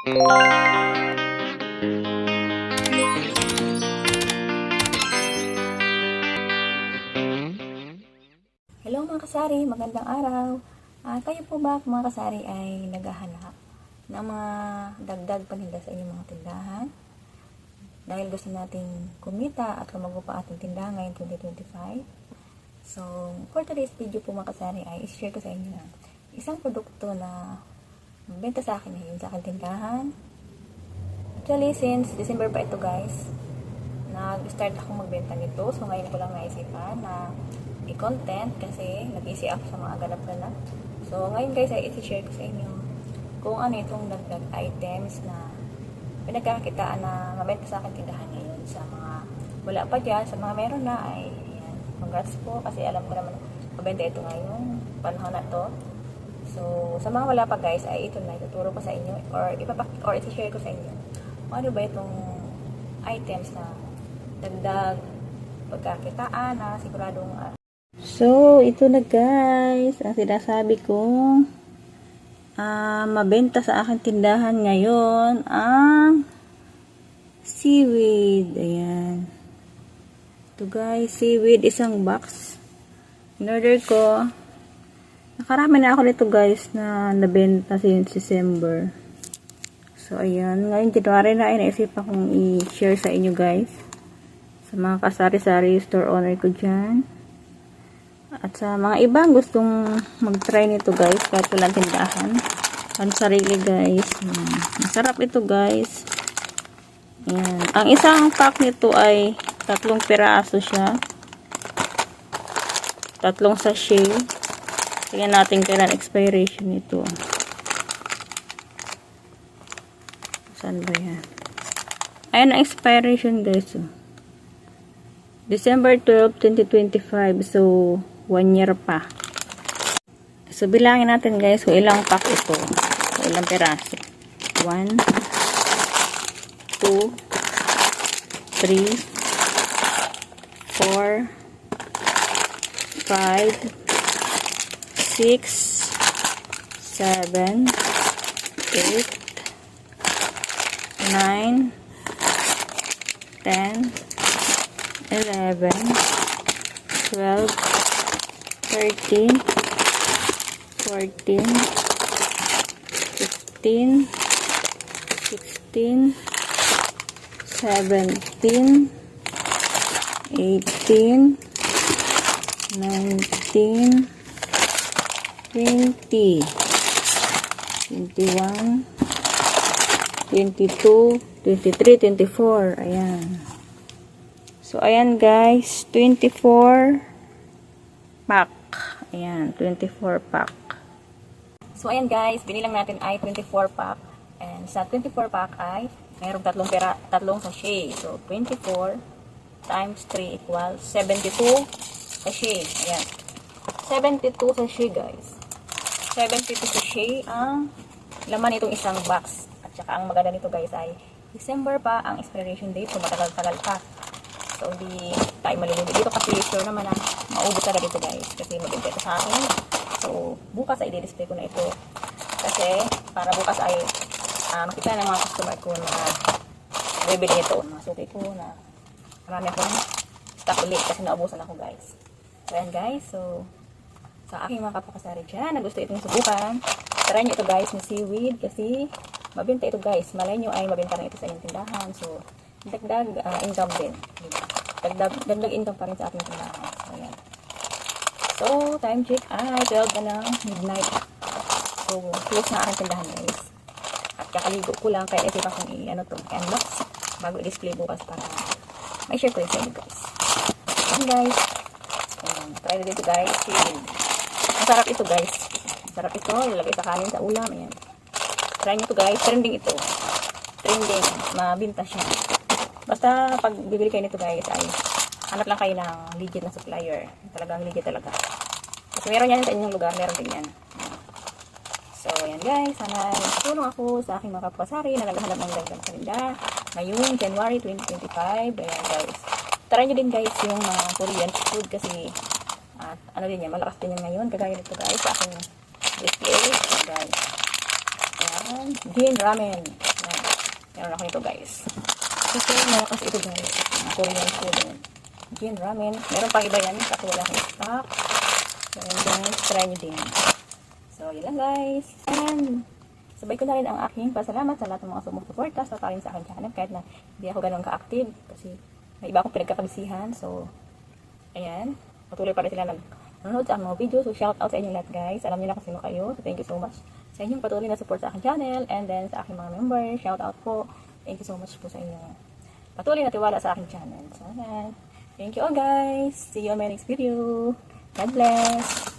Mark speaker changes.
Speaker 1: Hello mga kasari, magandang araw. Kayo po ba mga kasari ay naghahanap ng mga dagdag paninda sa inyong mga tindahan? Dahil gusto nating kumita at lumago pa ating tindahan ngayong 2025. So, for today's video po mga kasari ay i-share ko sa inyo na isang produkto na benta sa akin ngayon sa aking tindahan. Actually, since December pa ito guys, nag-start akong magbenta nito. So, ngayon ko lang naisipan na i-content kasi nag-easy ako sa mga ganap-ganap. So, ngayon guys ay i-share ko sa inyo kung ano itong dagdag items na pinagkakakitaan na mabenta sa akin tindahan ngayon. Sa mga wala pa dyan, sa mga meron na ay ayan, congrats po kasi alam ko naman mabenta ito ngayon, panahon na to. So, sa mga wala pa guys ay ito na ituturo ko sa inyo or i-share ko sa inyo kung ano ba itong items na dagdag pagkakitaan na siguradong So, ito na guys, ang sinasabi kong mabenta sa aking tindahan ngayon ang seaweed. Ayan. Ito guys, seaweed, isang box. In-order ko. Nakarami na ako nito guys na nabenta since December. So, ayan. Ngayon, January na ay naisipan kong i-share sa inyo guys. Sa mga kasari-sari store owner ko dyan. At sa mga ibang gustong mag-try nito guys, kahit walang tindahan, pansarili guys. Masarap ito guys. Ayan. Ang isang pack nito ay 3 piraso siya. 3 sachet. Tingnan natin kailan expiration nito. Saan ba yan? Ayan ang expiration guys. December 12, 2025. So, 1 year pa. So, bilangin natin guys kung ilang pack ito. So, ilang peraso. 1, 2, 3, 4, 5, 6, 7, 8, 9, 10, 11, 12, 13, 14, 15, 16, 17, 18, 19, 20, 21, 22, 23, 24. Ayan. So, ayan guys. 24 pack. Ayan. 24 pack. So, ayan guys. Binilang natin ay 24 pack. And sa 24 pack ay mayroong tatlong sachet. So, 24 times 3 equals 72 sachet. Ayan. 72 sachet guys. 72 sachet ang laman itong isang box. At saka ang maganda nito guys ay December pa ang expiration date. So, matagal-tagal pa. So, hindi tayo malulugi dito kasi sure naman na maubos talaga dito guys. Kasi mabibenta ito sa akin. So, bukas ay i-display ko na ito. Kasi, para bukas ay makita ng mga customer ko na bibili ito. Mga suki ko na marami akong stock ulit kasi naubusan ako guys. So, ayan guys. So, sa aking mga kapakasari dyan na gusto itong subukan, try nyo ito guys na seaweed kasi mabenta ito guys. Malay nyo ay mabenta na ito sa inyong tindahan. So, dagdag income din. Dagdag income pa rin sa ating tindahan. So, ayan. So, time check ay 12 na ng midnight. So, close na aking tindahan guys. At kakaligo ko lang kaya isipan kong i-unbox bago i-display bukas para may share ko sa inyo guys. Ayan guys. Ayan. Try na dito guys. Masarap ito guys. Masarap ito. Ilalagay sa kanin sa ulam. Ayan. Try nyo ito guys. Trending ito. Trending. Mabinta siya. Basta pag bibili kayo nito guys ay hanap lang kayo ng legit na supplier. Talagang legit talaga. Kasi meron yan sa inyong lugar, meron din yan. So ayan guys, sana tulong ako sa aking mga kapasari na naghahanap ng dagdag paninda ngayong January 2025. Ayan guys. Try nyo din guys yung mga Korean food kasi ano din yan, malakas din yan ngayon. Kagaya nito guys sa aking display. So, guys. Ayan. Jin ramen. Ayan. Meron ako ito guys. Kasi malakas ito guys. Korean food. Gin ramen. Meron pang iba yan. Kasi wala akong stock. So ayan guys. Try nyo din. So yun lang guys. And sabay ko na rin ang aking pasalamat sa lahat ng mga sumusuporta sa rin sa aking channel. Kahit na hindi ako ganun ka-active. Kasi may iba akong pinagkakabisihan. So ayan. Patuloy pa rin sila nanonood sa mga video. So shout out sa inyo lahat guys. Alam niyo na kung sino kayo. So thank you so much sa inyong patuloy na support sa aking channel. And then sa aking mga members. Shout out po. Thank you so much po sa inyo. Patuloy na tiwala sa aking channel. So ayan. Thank you all guys. See you on my next video. God bless.